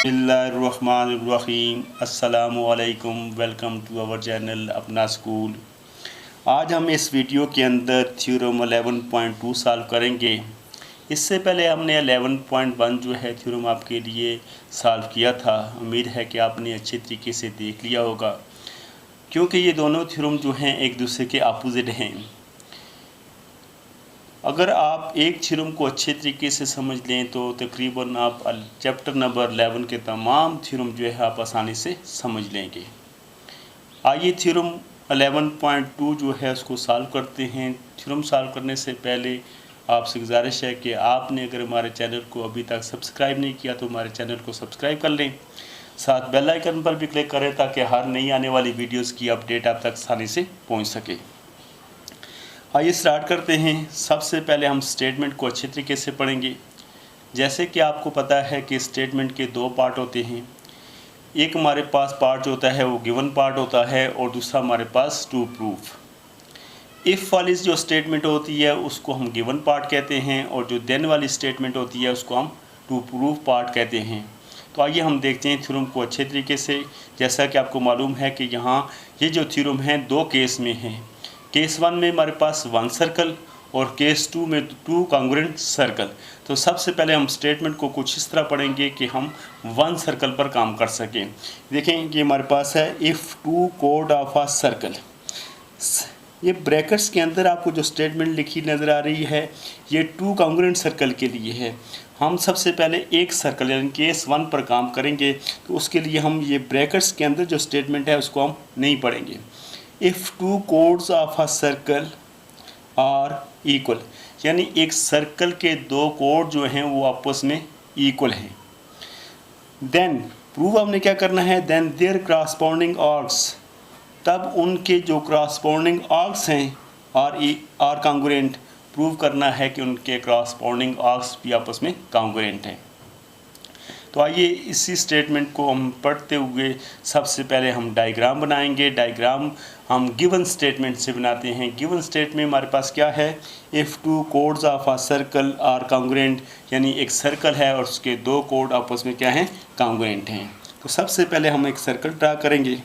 बिस्मिल्लाहिर्रहमानिर्रहीम अस्सलामुअलैकुम। Welcome to our channel अपना स्कूल। आज हम इस वीडियो के अंदर थ्योरम 11.2 सॉल्व करेंगे। इससे पहले हमने 11.1 जो है थ्योरम आपके लिए सॉल्व किया था। उम्मीद है कि आपने अच्छे तरीके से देख लिया होगा, क्योंकि ये दोनों थ्योरम जो हैं एक दूसरे के अपोजिट हैं। अगर आप एक थ्योरम को अच्छे तरीके से समझ लें तो तकरीबन आप चैप्टर नंबर 11 के तमाम थ्योरम जो है आप आसानी से समझ लेंगे। आइए थ्योरम 11.2 जो है उसको सॉल्व करते हैं। थ्योरम सॉल्व करने से पहले आपसे गुजारिश है कि आपने अगर हमारे चैनल को अभी तक सब्सक्राइब नहीं किया तो हमारे चैनल को सब्सक्राइब कर लें, साथ बेल आइकन पर भी क्लिक करें ताकि हर नई आने वाली वीडियोज़ की अपडेट आप तक आसानी से पहुँच सके। आइए स्टार्ट करते हैं। सबसे पहले हम स्टेटमेंट को अच्छे तरीके से पढ़ेंगे। जैसे कि आपको पता है कि स्टेटमेंट के दो पार्ट होते हैं। एक हमारे पास पार्ट जो होता है वो गिवन पार्ट होता है और दूसरा हमारे पास टू प्रूफ। इफ़ वाली जो स्टेटमेंट होती है उसको हम गिवन पार्ट कहते हैं और जो देन वाली स्टेटमेंट होती है उसको हम टू प्रूफ पार्ट कहते हैं। तो आइए हम देखते हैं थ्योरम को अच्छे तरीके से। जैसा कि आपको मालूम है कि यहाँ ये जो थ्योरम है दो केस में है। केस 1 में हमारे पास 1 सर्कल और केस 2 में 2 कॉन्ग्रुएंट सर्कल। तो सबसे पहले हम स्टेटमेंट को कुछ इस तरह पढ़ेंगे कि हम 1 सर्कल पर काम कर सकें। देखें ये हमारे पास है if to code of a circle. ये ब्रैकेट्स के अंदर आपको जो स्टेटमेंट लिखी नज़र आ रही है ये 2 कॉन्ग्रुएंट सर्कल के लिए है। हम सबसे पहले एक सर्कल यानी केस 1 पर काम करेंगे, तो उसके लिए हम ये ब्रैकेट्स के अंदर जो स्टेटमेंट है उसको हम नहीं पढ़ेंगे। If two chords of a circle are equal, यानी एक सर्कल के दो कोड जो हैं वो आपस में इक्वल हैं। देन प्रूव हमने क्या करना है, देन देयर क्रॉसपोंडिंग आर्क्स, तब उनके जो क्रॉसपोंडिंग आर्क्स हैं आर कॉन्ग्रुएंट, प्रूव करना है कि उनके क्रॉसपोंडिंग आर्क्स भी आपस में कॉन्ग्रुएंट हैं। तो आइए इसी स्टेटमेंट को हम पढ़ते हुए सबसे पहले हम डायग्राम बनाएंगे। डायग्राम हम गिवन स्टेटमेंट से बनाते हैं। गिवन स्टेटमेंट में हमारे पास क्या है, if two chords of a circle are congruent, यानी एक सर्कल है और उसके दो कोड आपस में क्या हैं, कॉन्ग्रुएंट हैं। तो सबसे पहले हम एक सर्कल ड्रा करेंगे।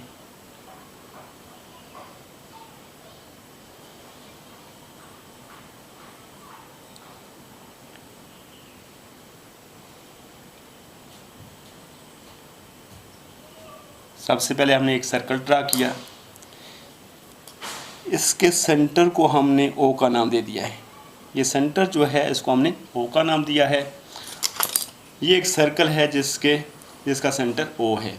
सबसे पहले हमने एक सर्कल ड्रा किया, इसके सेंटर को हमने ओ का नाम दे दिया है। ये सेंटर जो है इसको हमने ओ का नाम दिया है। ये एक सर्कल है जिसका सेंटर ओ है।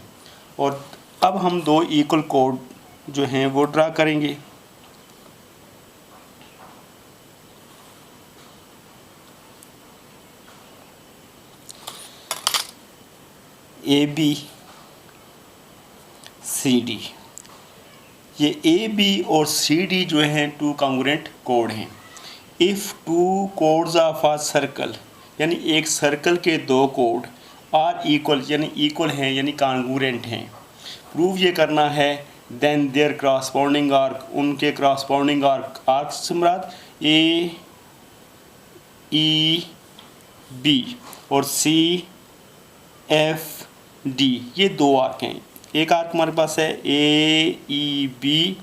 और अब हम दो इक्वल कोड जो हैं वो ड्रा करेंगे। ए बी सी डी, ये ए बी और सी डी जो हैं टू कॉन्ग्रुएंट कोड हैं। If two chords of a circle, यानी एक सर्कल के दो कोड आर इक्वल, यानी इक्वल हैं यानी कॉन्ग्रुएंट हैं, प्रूव ये करना है। देन देयर क्रॉसपोंडिंग आर्क, उनके क्रॉसपोंडिंग आर्क से मुराद ए ई बी और सी एफ डी, ये दो आर्क हैं। एक आर्क हमारे पास है ए ई बी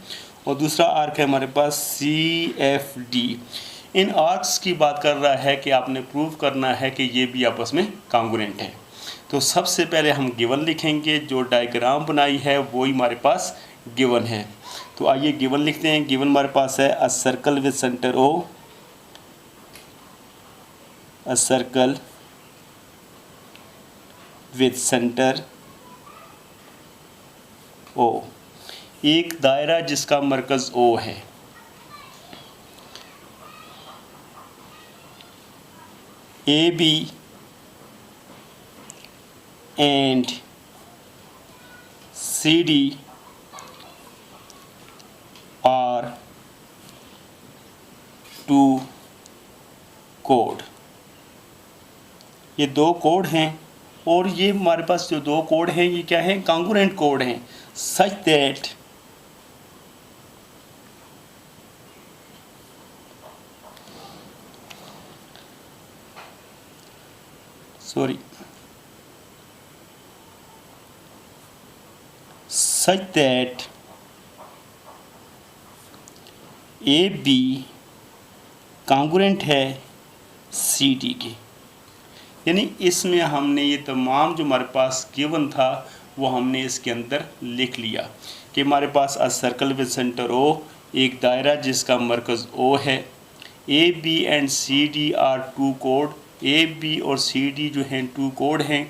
और दूसरा आर्क है हमारे पास सी एफ डी। इन आर्क्स की बात कर रहा है कि आपने प्रूव करना है कि ये भी आपस में कॉन्ग्रुएंट है। तो सबसे पहले हम गिवन लिखेंगे, जो डायग्राम बनाई है वही हमारे पास गिवन है। तो आइए गिवन लिखते हैं। गिवन हमारे पास है a circle with centre O, a circle with centre O, एक दायरा जिसका मरकज़ ओ है। A B and C D are two कोड, ये दो कोड हैं और ये हमारे पास जो दो कोड हैं ये क्या हैं, कॉन्ग्रुएंट कोड हैं। Such that such that A B congruent है सी डी के। यानी इसमें हमने ये तमाम जो हमारे पास गिवन था वो हमने इसके अंदर लिख लिया कि हमारे पास a circle with centre O, एक दायरा जिसका मरकज़ ओ है। A B and C D are two कोड, ए बी और सी डी जो हैं टू कोड हैं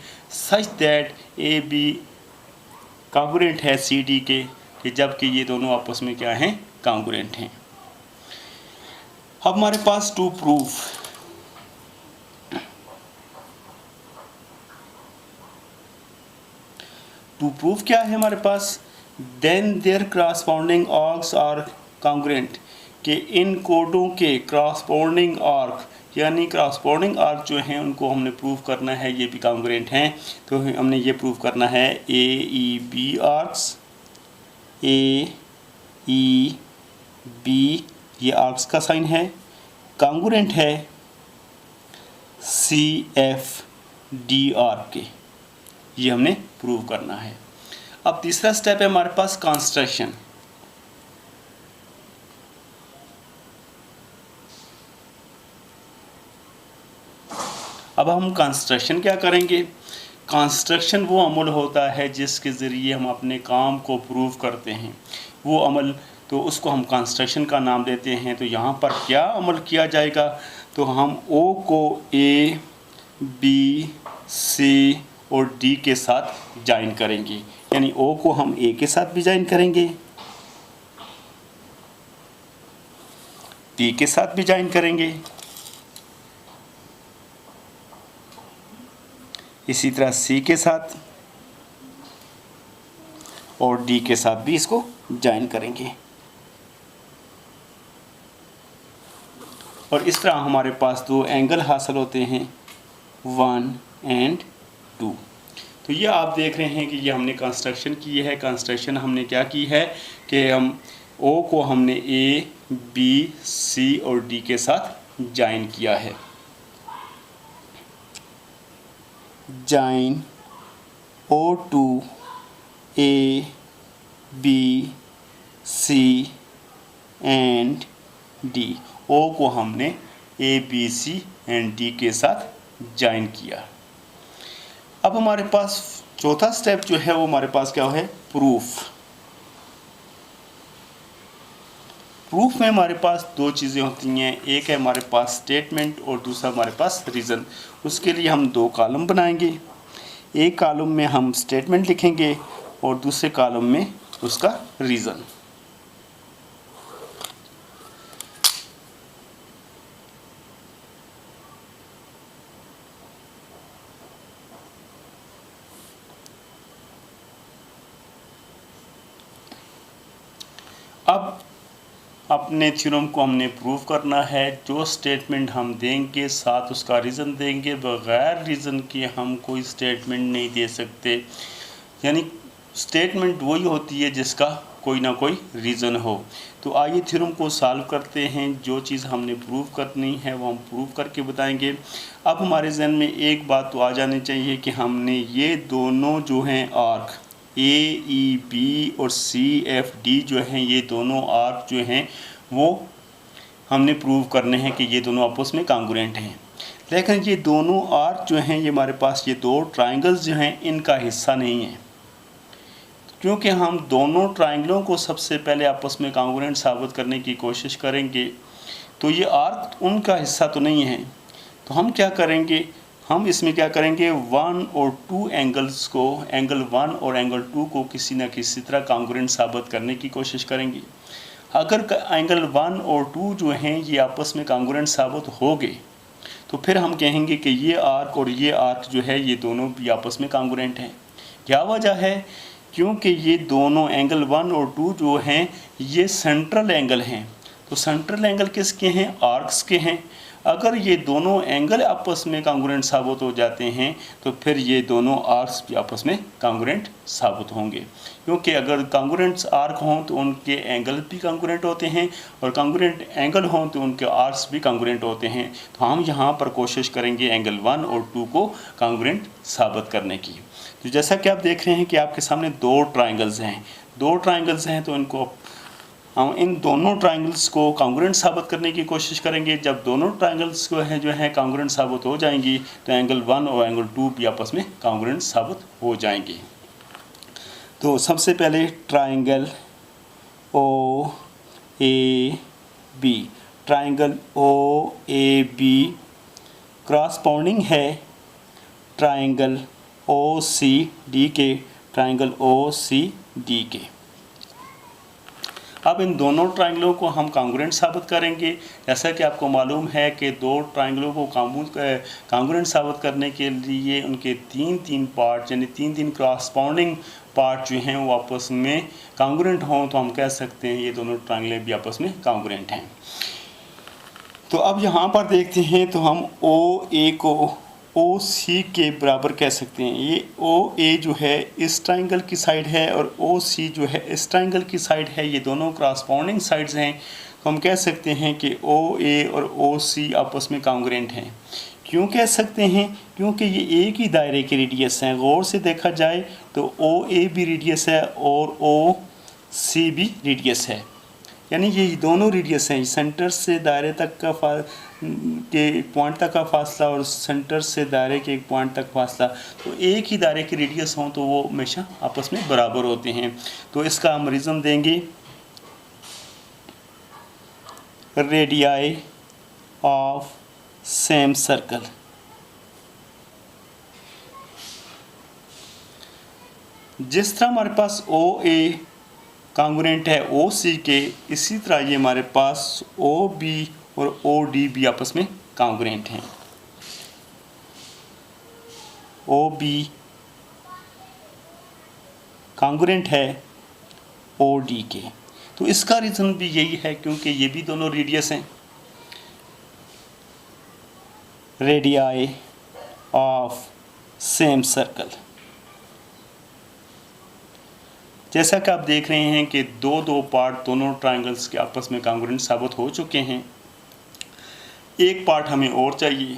such that A B congruent है सी डी के, कि जबकि ये दोनों आपस में क्या हैं, कॉन्ग्रुएंट हैं। अब हमारे पास टू प्रूफ, टू प्रूफ क्या है हमारे पास, then their corresponding arcs are congruent, कि इन कोडों के क्रॉसपोंडिंग आर्क यानी क्रॉसपोंडिंग आर्क जो हैं उनको हमने प्रूव करना है ये भी कॉन्ग्रुएंट हैं। तो हमने ये प्रूव करना है ए ई बी आर्क्स, ए ई बी ये आर्क्स का साइन है, कॉन्ग्रुएंट है सी एफ डी आर्क के, ये हमने प्रूव करना है। अब तीसरा स्टेप है हमारे पास कंस्ट्रक्शन। अब हम कंस्ट्रक्शन क्या करेंगे, कंस्ट्रक्शन वो अमल होता है जिसके ज़रिए हम अपने काम को प्रूव करते हैं, वो अमल तो उसको हम कंस्ट्रक्शन का नाम देते हैं। तो यहाँ पर क्या अमल किया जाएगा, तो हम ओ को ए बी सी और डी के साथ ज्वाइन करेंगे, यानी ओ को हम ए के साथ भी ज्वाइन करेंगे, बी के साथ भी ज्वाइन करेंगे, इसी तरह सी के साथ और डी के साथ भी इसको ज्वाइन करेंगे। और इस तरह हमारे पास दो एंगल हासिल होते हैं 1 एंड 2। तो ये आप देख रहे हैं कि ये हमने कंस्ट्रक्शन की है। कंस्ट्रक्शन हमने क्या की है कि हम ओ को हमने ए बी सी और डी के साथ ज्वाइन किया है, join O to A B C and D, O को हमने A B C and D के साथ ज्वाइन किया। अब हमारे पास चौथा स्टेप जो है वो हमारे पास क्या है, प्रूफ। प्रूफ में हमारे पास दो चीज़ें होती हैं, एक है हमारे पास स्टेटमेंट और दूसरा हमारे पास रीज़न। उसके लिए हम दो कॉलम बनाएंगे, एक कॉलम में हम स्टेटमेंट लिखेंगे और दूसरे कॉलम में उसका रीज़न। अब अपने थ्योरम को हमने प्रूव करना है, जो स्टेटमेंट हम देंगे साथ उसका रीज़न देंगे, बग़ैर रीज़न के हम कोई स्टेटमेंट नहीं दे सकते। यानी स्टेटमेंट वही होती है जिसका कोई ना कोई रीज़न हो। तो आइए थ्योरम को सॉल्व करते हैं। जो चीज़ हमने प्रूव करनी है वो हम प्रूव करके बताएंगे। अब हमारे जहन में एक बात तो आ जानी चाहिए कि हमने ये दोनों जो हैं आर्क ए ई बी और सी एफ डी जो हैं, ये दोनों आर्क जो हैं वो हमने प्रूव करने हैं कि ये दोनों आपस में कॉन्ग्रुएंट हैं। लेकिन ये दोनों आर्क जो हैं, ये हमारे पास ये दो ट्रायंगल्स जो हैं इनका हिस्सा नहीं है, क्योंकि हम दोनों ट्रायंगलों को सबसे पहले आपस में कॉन्ग्रुएंट साबित करने की कोशिश करेंगे। तो ये आर्क उनका हिस्सा तो नहीं है। तो हम क्या करेंगे, हम इसमें क्या करेंगे, 1 और 2 एंगल्स को, एंगल 1 और एंगल 2 को किसी न किसी तरह कॉन्ग्रुएंट साबित करने की कोशिश करेंगे। अगर एंगल 1 और 2 जो हैं ये आपस में कॉन्ग्रुएंट साबित हो गए तो फिर हम कहेंगे कि ये आर्क और ये आर्क जो है ये दोनों भी आपस में कॉन्ग्रुएंट हैं। क्या वजह है, क्योंकि ये दोनों एंगल 1 और 2 जो हैं ये सेंट्रल एंगल हैं। तो सेंट्रल एंगल किसके हैं, आर्क्स के हैं। अगर ये दोनों एंगल आपस में कॉन्ग्रुएंट साबित हो जाते हैं तो फिर ये दोनों आर्क्स भी आपस में कॉन्ग्रुएंट साबित होंगे, क्योंकि अगर कॉन्ग्रुएंट आर्क हों तो उनके एंगल भी कॉन्ग्रुएंट होते हैं और कॉन्ग्रुएंट एंगल हों तो उनके आर्क्स भी कॉन्ग्रुएंट होते हैं। तो हम यहाँ पर कोशिश करेंगे एंगल 1 और 2 को कॉन्ग्रुएंट साबित करने की। तो जैसा कि आप देख रहे हैं कि आपके सामने दो ट्राइंगल्स हैं, दो ट्राइंगल्स हैं तो इनको हम इन दोनों ट्राइंगल्स को कॉन्ग्रुएंट साबित करने की कोशिश करेंगे। जब दोनों ट्राइंगल्स को जो है कॉन्ग्रुएंट साबित हो जाएंगी तो एंगल 1 और एंगल 2 भी आपस में कॉन्ग्रुएंट साबित हो जाएंगे। तो सबसे पहले triangle O A B, triangle O A B corresponding है ट्राइंगल ओ सी डी के, ट्राइंगल ओ सी डी के। अब इन दोनों ट्राइंगलों को हम कॉन्ग्रुएंट साबित करेंगे। जैसा कि आपको मालूम है कि दो ट्राइंगलों को कॉन्ग्रुएंट साबित करने के लिए उनके तीन पार्ट यानी तीन क्रॉसपोंडिंग पार्ट जो हैं वो आपस में कॉन्ग्रुएंट हों तो हम कह सकते हैं ये दोनों ट्राइंगलें भी आपस में कॉन्ग्रुएंट हैं। तो अब यहाँ पर देखते हैं तो हम ओ ए को ओ सी के बराबर कह सकते हैं। ये ओ ए जो है इस ट्राइंगल की साइड है और ओ सी जो है इस ट्राइंगल की साइड है, ये दोनों क्रॉसपोंडिंग साइड्स हैं। तो हम कह सकते हैं कि ओ ए और ओ सी आपस में कॉन्ग्रुएंट हैं। क्यों कह सकते हैं? क्योंकि ये एक ही दायरे के रेडियस हैं। गौर से देखा जाए तो ओ ए भी रेडियस है और ओ सी भी रेडियस है, यानी ये दोनों रेडियस हैं। सेंटर से दायरे तक का के पॉइंट तक का फासला और सेंटर से दायरे के एक पॉइंट तक फासला, तो एक ही दायरे के रेडियस हों तो वो हमेशा आपस में बराबर होते हैं। तो इसका हम रीज़न देंगे रेडियाई ऑफ सेम सर्कल। जिस तरह हमारे पास ओ ए कॉन्ग्रुएंट है ओ सी के, इसी तरह ये हमारे पास ओ बी और ओ डी भी आपस में कॉन्ग्रुएंट हैं। ओ बी कॉन्ग्रुएंट है ओ डी के। तो इसका रीज़न भी यही है क्योंकि ये भी दोनों रेडियस हैं। Radii of same circle. जैसा कि आप देख रहे हैं कि दो पार्ट दोनों ट्राइंगल्स के आपस में कॉन्ग्रुएंट साबित हो चुके हैं। एक पार्ट हमें और चाहिए।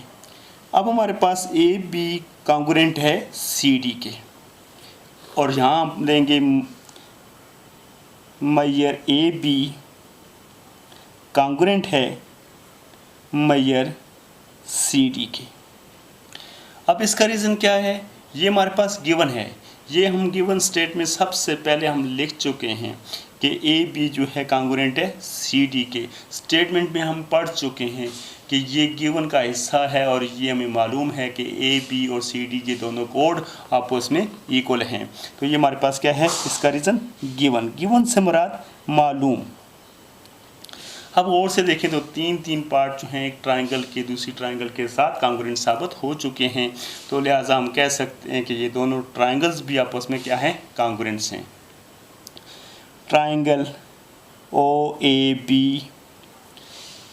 अब हमारे पास ए बी कॉन्ग्रुएंट है सी डी के, और यहाँ हम लेंगे मेजर ए बी कॉन्ग्रुएंट है मेजर सी डी के। अब इसका रीज़न क्या है? ये हमारे पास गिवन है। ये हम गिवन स्टेट में सबसे पहले हम लिख चुके हैं कि ए बी जो है कॉन्ग्रुएंट है सी डी के। स्टेटमेंट में हम पढ़ चुके हैं कि ये गिवन का हिस्सा है और ये हमें मालूम है कि ए बी और सी डी ये दोनों कोड आपस में इक्वल हैं। तो ये हमारे पास क्या है? इसका रीज़न गिवन। गिवन से मुराद मालूम। अब और से देखें तो तीन पार्ट जो हैं एक ट्राइंगल के दूसरी ट्राइंगल के साथ कॉन्ग्रुएंट साबित हो चुके हैं। तो लिहाजा हम कह सकते हैं कि ये दोनों ट्राइंगल्स भी आपस में क्या है? कॉन्ग्रुएंट्स हैं। Triangle O A B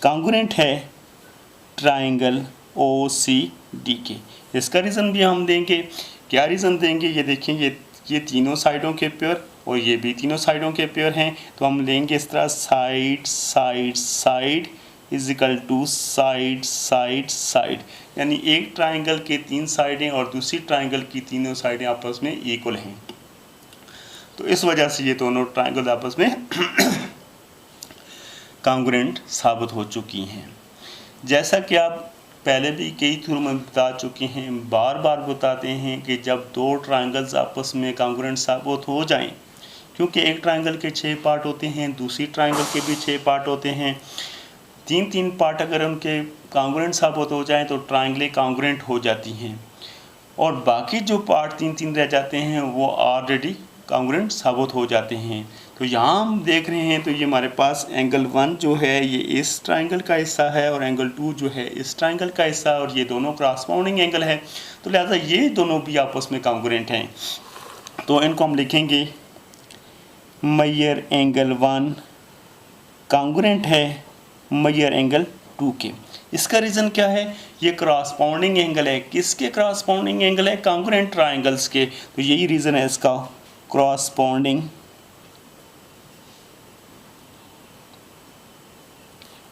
congruent है ट्राइंगल ओ सी डी के। इसका रीज़न भी हम देंगे। क्या रीज़न देंगे? ये देखें, ये तीनों साइडों के पेयर और ये भी तीनों साइडों के पेयर हैं। तो हम लेंगे इस तरह side side side is equal to side side side, यानी एक ट्राइंगल के तीन साइडें और दूसरी ट्राइंगल की तीनों साइडें आपस में इक्वल हैं। तो इस वजह से ये दोनों ट्राइंगल आपस में कॉन्ग्रुएंट साबित हो चुकी हैं। जैसा कि आप पहले भी कई थ्योरम में बता चुके हैं, बार बार बताते हैं कि जब दो ट्राइंगल्स आपस में कॉन्ग्रुएंट साबित हो जाएं, क्योंकि एक ट्राइंगल के 6 पार्ट होते हैं, दूसरी ट्राइंगल के भी 6 पार्ट होते हैं। तीन पार्ट अगर उनके कॉन्ग्रुएंट साबित हो जाएं तो ट्राइंगलें कॉन्ग्रुएंट हो जाती हैं, और बाकी जो पार्ट तीन रह जाते हैं वो ऑलरेडी कॉन्ग्रुएंट साबित हो जाते हैं। तो यहाँ हम देख रहे हैं तो ये हमारे पास एंगल 1 जो है ये इस ट्राइंगल का हिस्सा है और एंगल 2 जो है इस ट्राइंगल का हिस्सा है, और ये दोनों क्रॉसपोंडिंग एंगल है। तो लिहाजा ये दोनों भी आपस में कॉन्ग्रुएंट हैं। तो इनको हम लिखेंगे मेजर एंगल 1 कॉन्ग्रुएंट है मेजर एंगल 2 के। इसका रीज़न क्या है? ये क्रॉसपोंडिंग एंगल है। किसके क्रॉसपोंडिंग एंगल है? कॉन्ग्रुएंट ट्राइंगल्स के। तो यही रीज़न है इसका, corresponding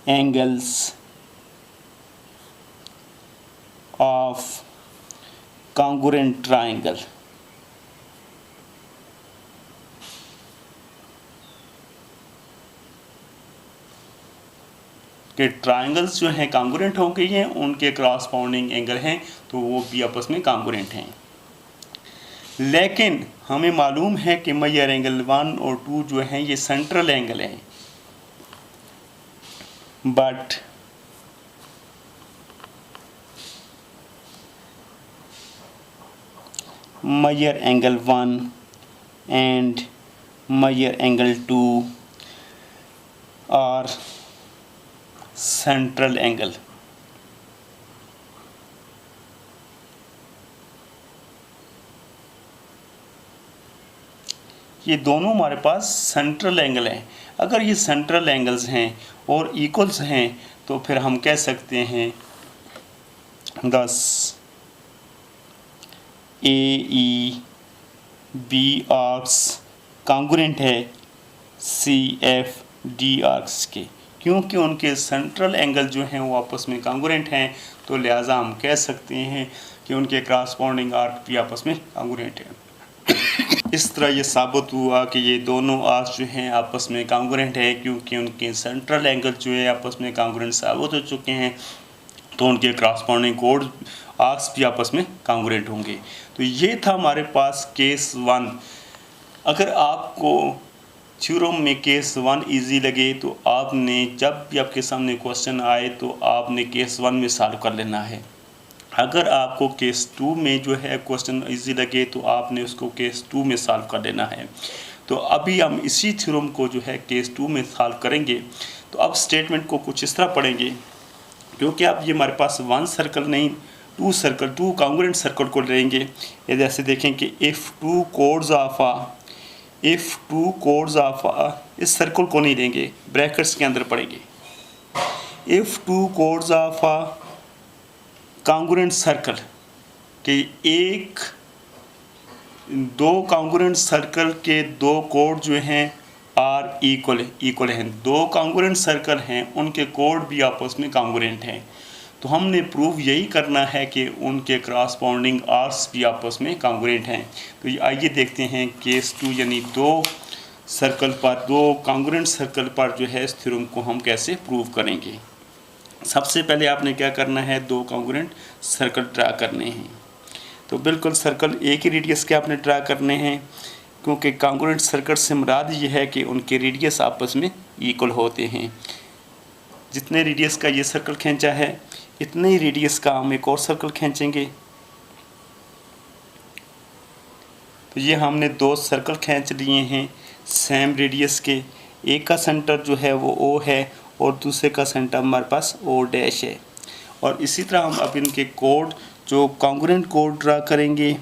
angles of congruent triangle। के ट्रायंगल्स जो हैं कॉन्ग्रुएंट हो गई हैं, उनके क्रॉसपोंडिंग एंगल हैं तो वो भी आपस में कॉन्ग्रुएंट हैं। लेकिन हमें मालूम है कि मेजर एंगल 1 और 2 जो हैं ये सेंट्रल एंगल हैं, but major angle 1 and major angle 2 are central angle. ये दोनों हमारे पास सेंट्रल एंगल हैं। अगर ये सेंट्रल एंगल्स हैं और इक्वल्स हैं तो फिर हम कह सकते हैं दस ए ई बी आर्क्स कॉन्ग्रुएंट है सी एफ डी आर्क्स के, क्योंकि उनके सेंट्रल एंगल जो हैं वो आपस में कॉन्ग्रुएंट हैं, तो लिहाजा हम कह सकते हैं कि उनके क्रॉसपोंडिंग आर्क भी आपस में कॉन्ग्रुएंट हैं। इस तरह ये साबित हुआ कि ये दोनों आर्क्स जो हैं आपस में कॉन्ग्रुएंट है, क्योंकि उनके सेंट्रल एंगल जो है आपस में कॉन्ग्रुएंट साबित हो चुके हैं, तो उनके क्रॉसपोंडिंग कोड आर्क्स भी आपस में कॉन्ग्रुएंट होंगे। तो ये था हमारे पास केस 1। अगर आपको थ्योरम में केस 1 इजी लगे तो आपने जब भी आपके सामने क्वेश्चन आए तो आपने केस 1 में सॉल्व कर लेना है। अगर आपको केस 2 में जो है क्वेश्चन इजी लगे तो आपने उसको केस 2 में सॉल्व कर लेना है। तो अभी हम इसी थ्योरम को जो है केस 2 में सॉल्व करेंगे। तो अब स्टेटमेंट को कुछ इस तरह पढ़ेंगे, क्योंकि अब ये हमारे पास 1 सर्कल नहीं 2 सर्कल 2 कॉन्ग्रुएंट सर्कल को लेंगे। ये जैसे देखें कि इफ़ टू कोड्स ऑफ इस सर्कल को नहीं लेंगे, ब्रैकेट्स के अंदर पढ़ेंगे। If two chords of congruent circle के दो कॉन्ग्रुएंट सर्कल के 2 कोड जो हैं आर इक्वल हैं। 2 कॉन्ग्रुएंट सर्कल हैं उनके कोड भी आपस में कॉन्ग्रुएंट हैं। तो हमने प्रूव यही करना है कि उनके क्रॉसपोंडिंग आर्क्स भी आपस में कॉन्ग्रुएंट हैं। तो आइए देखते हैं केस 2 यानी 2 कॉन्ग्रुएंट सर्कल पर जो है इस थ्योरम को हम कैसे प्रूव करेंगे। सबसे पहले आपने क्या करना है, 2 कॉन्ग्रुएंट सर्कल ड्रा करने हैं। तो बिल्कुल सर्कल एक ही रेडियस के आपने ड्रा करने हैं, क्योंकि कॉन्ग्रुएंट सर्कल से मुराद ये है कि उनके रेडियस आपस में इक्वल होते हैं। जितने रेडियस का ये सर्कल खींचा है इतने ही रेडियस का हम एक और सर्कल खींचेंगे। तो ये हमने 2 सर्कल खींच लिए हैं सेम रेडियस के। एक का सेंटर जो है वो ओ है और दूसरे का सेंटर हमारे पास ओ डैश है। और इसी तरह हम अब इनके कोड जो कॉन्ग्रुएंट कोड ड्रा करेंगे।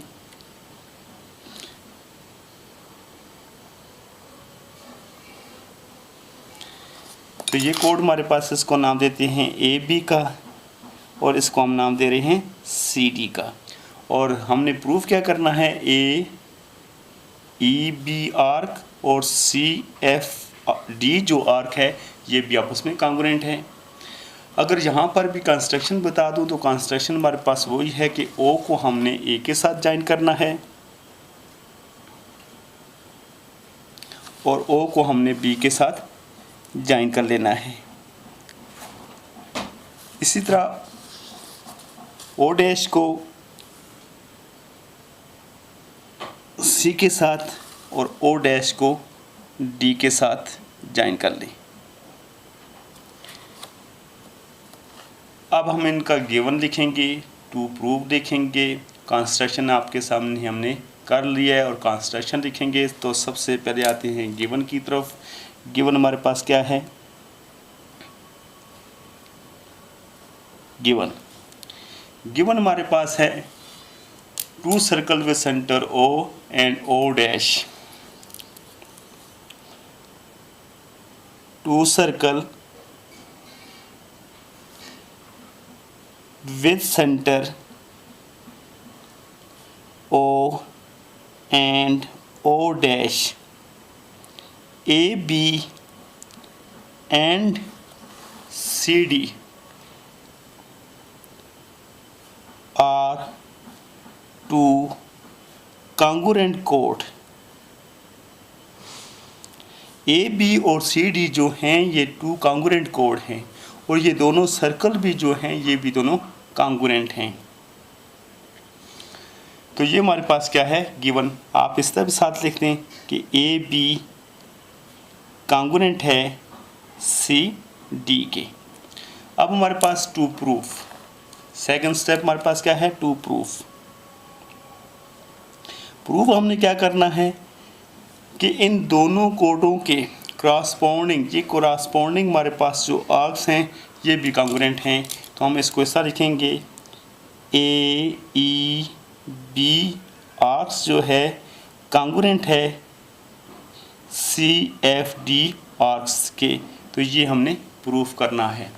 तो ये कोड हमारे पास, इसको नाम देते हैं ए बी का और इसको हम नाम दे रहे हैं सी डी का। और हमने प्रूफ क्या करना है, ए ई बी आर्क और सी एफ डी जो आर्क है ये भी आपस में कॉन्ग्रुएंट है। अगर यहाँ पर भी कंस्ट्रक्शन बता दूँ तो कंस्ट्रक्शन हमारे पास वही है कि ओ को हमने ए के साथ ज्वाइन करना है और ओ को हमने बी के साथ ज्वाइन कर लेना है। इसी तरह ओ डैश को सी के साथ और ओ डैश को डी के साथ ज्वाइन कर लें। अब हम इनका गिवन लिखेंगे, टू प्रूव लिखेंगे। कंस्ट्रक्शन आपके सामने हमने कर लिया है और कंस्ट्रक्शन लिखेंगे। तो सबसे पहले आते हैं गिवन की तरफ। गिवन हमारे पास क्या है, गिवन हमारे पास है 2 circle with centre O and O dash. 2 circle with center O and O dash, A, B and C, D are 2 congruent chord। A, B और C, D जो हैं ये 2 congruent chord हैं और ये दोनों सर्कल भी जो हैं ये भी दोनों कॉन्ग्रुएंट हैं। तो ये हमारे पास क्या है गिवन। आप इस तरह भी साथ लिख दें कि ए बी कॉन्ग्रुएंट है सी डी के। अब हमारे पास टू प्रूफ, सेकंड स्टेप हमारे पास क्या है टू प्रूफ। प्रूफ हमने क्या करना है कि इन दोनों कोडों के क्रॉसपोंडिंग, ये क्रॉसपोंडिंग हमारे पास जो आर्क्स हैं ये भी कॉन्ग्रुएंट हैं। तो हम इसको ऐसा लिखेंगे ए ई बी आर्क्स जो है कॉन्ग्रुएंट है सी एफ डी आर्क्स के। तो ये हमने प्रूफ करना है।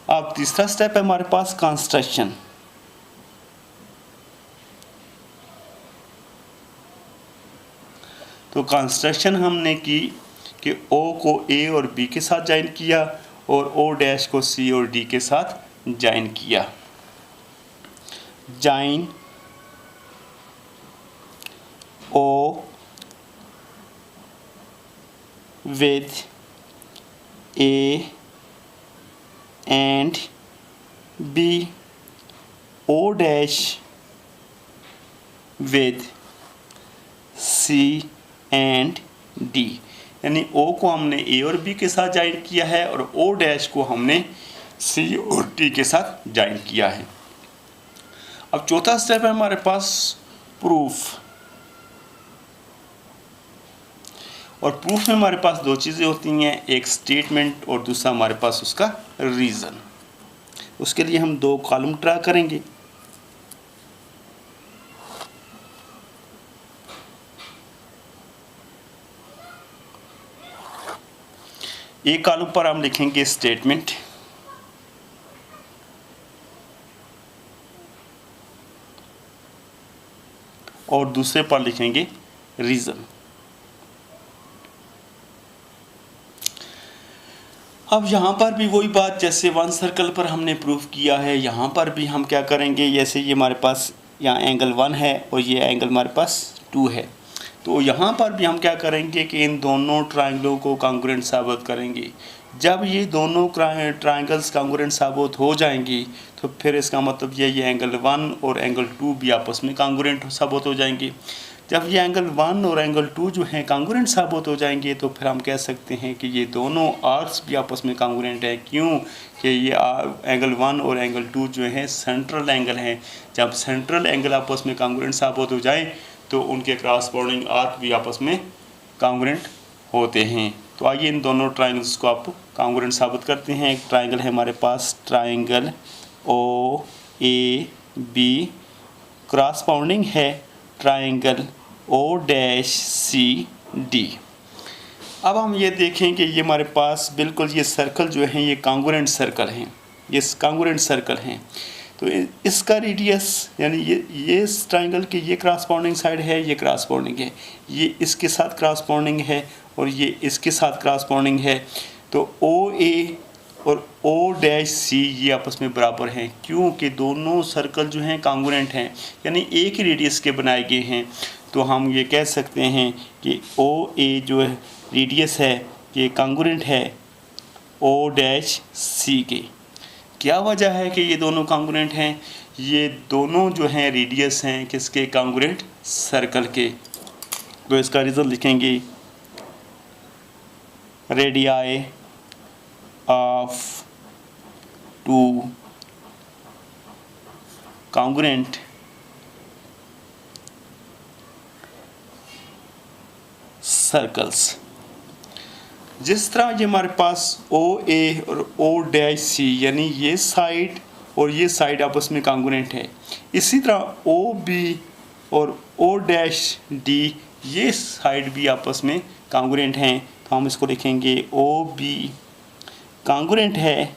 अब तीसरा स्टेप है हमारे पास कंस्ट्रक्शन। तो कंस्ट्रक्शन हमने की कि O को A और B के साथ ज्वाइन किया और O डैश को C और D के साथ ज्वाइन किया। Join O with A and B, O dash with C and D, यानी O को हमने A और B के साथ ज्वाइन किया है और O डैश को हमने C और D के साथ ज्वाइन किया है। अब चौथा स्टेप है हमारे पास प्रूफ। और प्रूफ में हमारे पास दो चीज़ें होती हैं, एक स्टेटमेंट और दूसरा हमारे पास उसका रीज़न। उसके लिए हम दो कॉलम ड्रा करेंगे। एक कॉलम पर हम लिखेंगे स्टेटमेंट और दूसरे पर लिखेंगे रीज़न। अब यहाँ पर भी वही बात, जैसे वन सर्कल पर हमने प्रूफ किया है, यहाँ पर भी हम क्या करेंगे, जैसे ये हमारे पास यहाँ एंगल 1 है और ये एंगल हमारे पास 2 है। तो यहाँ पर भी हम क्या करेंगे कि इन दोनों ट्रायंगलों को कॉन्ग्रुएंट साबित करेंगे। जब ये दोनों ट्रायंगल्स कॉन्ग्रुएंट साबित हो जाएंगी तो फिर इसका मतलब ये एंगल 1 और एंगल 2 भी आपस में कॉन्ग्रुएंट साबित हो जाएंगे। जब ये एंगल 1 और एंगल 2 जो हैं कॉन्ग्रुएंट साबित हो जाएंगे तो फिर हम कह सकते हैं कि ये दोनों आर्क्स भी आपस में कॉन्ग्रुएंट है। क्यों कि ये एंगल 1 और एंगल 2 जो हैं सेंट्रल एंगल हैं। जब सेंट्रल एंगल आपस में कॉन्ग्रुएंट साबित हो जाए तो उनके क्रॉसपोंडिंग आर्क भी आपस में कॉन्ग्रुएंट होते हैं। तो आइए इन दोनों ट्रायंगल्स को आप कॉन्ग्रुएंट साबित करते हैं। एक ट्रायंगल है हमारे पास triangle O A B, corresponding है triangle O dash C D. अब हम ये देखें कि ये हमारे पास बिल्कुल ये सर्कल जो हैं ये कॉन्ग्रुएंट सर्कल हैं, ये कॉन्ग्रुएंट सर्कल हैं। तो इसका रेडियस यानी ये इस ट्रायंगल की ये क्रॉसपोंडिंग साइड है, ये क्रॉसपोंडिंग है, ये इसके साथ क्रॉसपोंडिंग है और ये इसके साथ क्रॉसपोंडिंग है। तो ओ ए और ओ डैश सी ये आपस में बराबर हैं। क्योंकि दोनों सर्कल जो हैं कॉन्ग्रुएंट हैं, यानी एक ही रेडियस के बनाए गए हैं। तो हम ये कह सकते हैं कि ओ ए जो है रेडियस है ये कॉन्ग्रुएंट है ओ डैश सी के। क्या वजह है कि ये दोनों कॉन्ग्रुएंट हैं? ये दोनों जो हैं रेडियस हैं किसके? कॉन्ग्रुएंट सर्कल के। तो इसका रीज़न लिखेंगे radii of two congruent circles. जिस तरह ये हमारे पास ओ ए और ओ डैश सी यानी ये साइड और ये साइड आपस में कॉन्ग्रुएंट है, इसी तरह ओ बी और ओ डैश डी ये साइड भी आपस में कॉन्ग्रुएंट हैं। तो हम इसको लिखेंगे ओ बी कॉन्ग्रुएंट है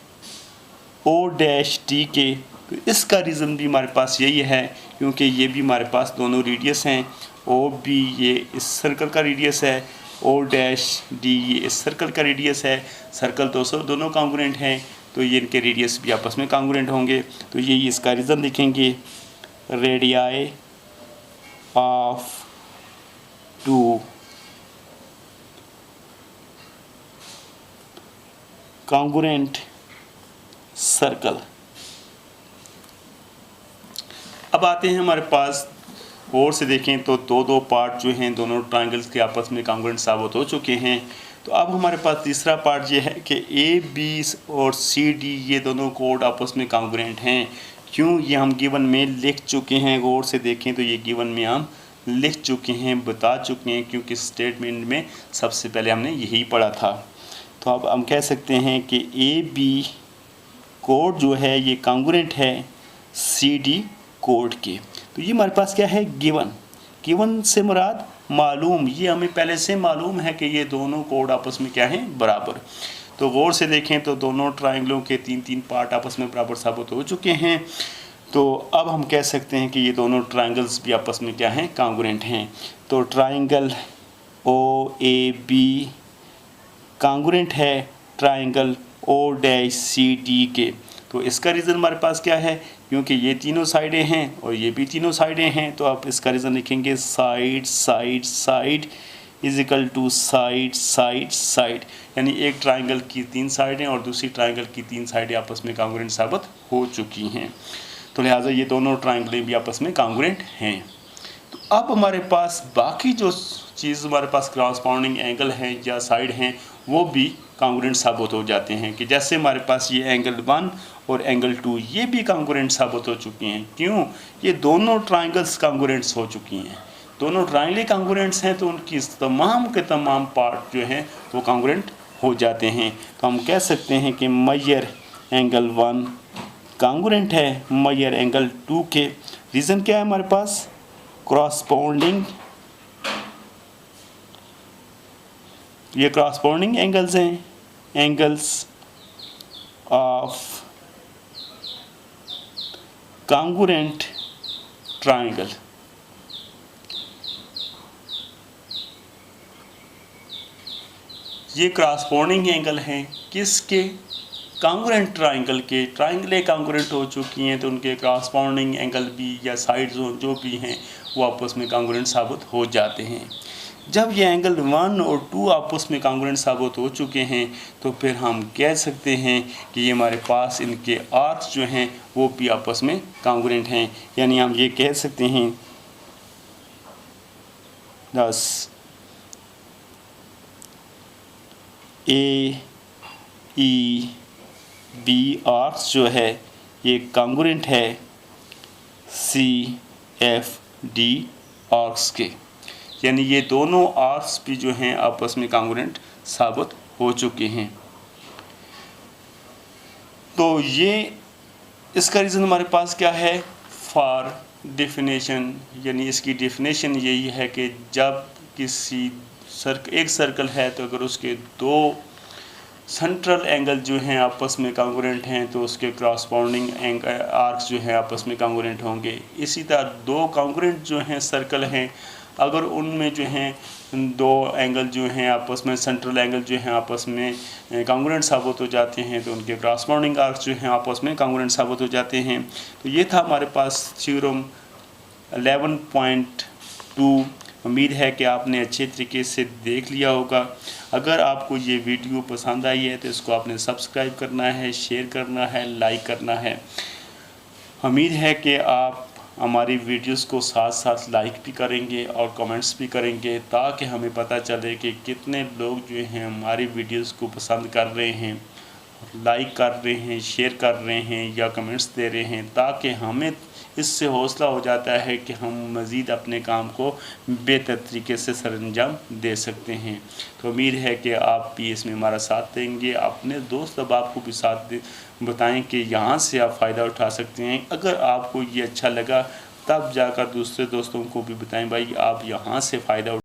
ओ डैश डी के। तो इसका रीज़न भी हमारे पास यही है क्योंकि ये भी हमारे पास दोनों रेडियस हैं। ओ बी ये इस सर्कल का रेडियस है, ओ डैश डी ये इस सर्कल का रेडियस है। सर्कल दोनों कॉन्ग्रुएंट हैं तो ये इनके रेडियस भी आपस में कॉन्ग्रुएंट होंगे। तो यही इसका रीज़न लिखेंगे radii of two congruent circle. अब आते हैं हमारे पास और से देखें तो दो पार्ट जो हैं दोनों ट्रायंगल्स के आपस में कांग्रुएंट साबित हो चुके हैं। तो अब हमारे पास तीसरा पार्ट ये है कि ए बी और सी डी ये दोनों कोड आपस में कांग्रुएंट हैं। क्यों? ये हम गिवन में लिख चुके हैं। गौर से देखें तो ये गिवन में हम लिख चुके हैं, बता चुके हैं, क्योंकि स्टेटमेंट में सबसे पहले हमने यही पढ़ा था। तो अब हम कह सकते हैं कि ए बी कोड जो है ये कांग्रुएंट है सी डी कोड के। तो ये हमारे पास क्या है? गिवन से मुराद मालूम, ये हमें पहले से मालूम है कि ये दोनों कोड आपस में क्या हैं? बराबर। तो गौर से देखें तो दोनों ट्रायंगलों के तीन पार्ट आपस में बराबर साबित हो चुके हैं। तो अब हम कह सकते हैं कि ये दोनों ट्रायंगल्स भी आपस में क्या हैं? कांग्रुएंट हैं। तो triangle O A B congruent है triangle O dash C D के। तो इसका रीज़न हमारे पास क्या है? क्योंकि ये तीनों साइडें हैं और ये भी तीनों साइडें हैं, तो आप इसका रीज़न लिखेंगे side side side is equal to side side side, यानी एक ट्रायंगल की 3 साइडें और दूसरी ट्रायंगल की 3 साइडें आपस में कांग्रुएंट साबित हो चुकी हैं। तो लिहाजा ये दोनों ट्रायंगलें भी आपस में कांग्रुएंट हैं। तो अब हमारे पास बाकी जो चीज़ हमारे पास क्रॉसपाउंडिंग एंगल हैं या साइड हैं वो भी कांग्रुएंट साबित हो जाते हैं। कि जैसे हमारे पास ये एंगल 1 और एंगल 2 ये भी कांग्रुएंट साबित हो चुकी हैं। क्यों? ये दोनों ट्रायंगल्स कांग्रुएंट्स हो चुकी हैं। दोनों ट्रायंगल कांग्रुएंट्स हैं तो उनकी तमाम के तमाम पार्ट जो हैं वो कांग्रुएंट हो जाते हैं। तो हम कह सकते हैं कि मेजर एंगल 1 कांग्रुएंट है मेजर एंगल 2 के। रीज़न क्या है हमारे पास? क्रॉसपाउंडिंग, ये क्रॉसपाउंडिंग एंगल्स हैं, एंगल्स ऑफ कांग्रुएंट ट्रायंगल। ये क्रॉसपाउंडिंग एंगल हैं किसके? कांग्रुएंट ट्रायंगल के। ट्रायंगलें कांग्रुएंट हो चुकी हैं तो उनके क्रॉसपाउंडिंग एंगल भी या साइड जो भी हैं वो आपस में कांग्रुएंट साबित हो जाते हैं। जब ये एंगल 1 और 2 आपस में कांग्रुएंट साबित हो चुके हैं तो फिर हम कह सकते हैं कि ये हमारे पास इनके आर्क्स जो हैं वो भी आपस में कांग्रुएंट हैं। यानी हम ये कह सकते हैं दस ए ई बी आर्क्स जो है ये कांग्रुएंट है सी एफ डी आर्क्स के। यानी ये दोनों आर्क्स भी जो हैं आपस में कांग्रुएंट साबित हो चुके हैं। तो ये इसका रीज़न हमारे पास क्या है? फॉर डेफिनेशन, यानी इसकी डेफिनेशन यही है कि जब किसी एक सर्कल है तो अगर उसके 2 सेंट्रल एंगल जो हैं आपस में कांग्रुएंट हैं तो उसके क्रॉसपाउंडिंग आर्क्स जो हैं आपस में कांग्रुएंट होंगे। इसी तरह 2 कांग्रुएंट जो हैं सर्कल हैं, अगर उनमें जो हैं 2 एंगल जो हैं आपस में सेंट्रल एंगल जो हैं आपस में कांग्रुएंट साबित हो जाते हैं तो उनके क्रॉसपाउंडिंग आर्क्स जो हैं आपस में कांग्रुएंट साबित हो जाते हैं। तो ये था हमारे पास थ्योरम 11.2। उम्मीद है कि आपने अच्छे तरीके से देख लिया होगा। अगर आपको ये वीडियो पसंद आई है तो इसको आपने सब्सक्राइब करना है, शेयर करना है, लाइक करना है। उम्मीद है कि आप हमारी वीडियोस को साथ साथ लाइक भी करेंगे और कमेंट्स भी करेंगे ताकि हमें पता चले कि कितने लोग जो हैं हमारी वीडियोस को पसंद कर रहे हैं, लाइक कर रहे हैं, शेयर कर रहे हैं या कमेंट्स दे रहे हैं, ताकि हमें इससे हौसला हो जाता है कि हम मज़ीद अपने काम को बेहतर तरीके से सरअंजाम दे सकते हैं। तो उम्मीद है कि आप भी इसमें हमारा साथ देंगे। अपने दोस्त अहबाब को भी साथ बताएं कि यहाँ से आप फ़ायदा उठा सकते हैं। अगर आपको ये अच्छा लगा तब जाकर दूसरे दोस्तों को भी बताएं भाई आप यहाँ से फ़ायदा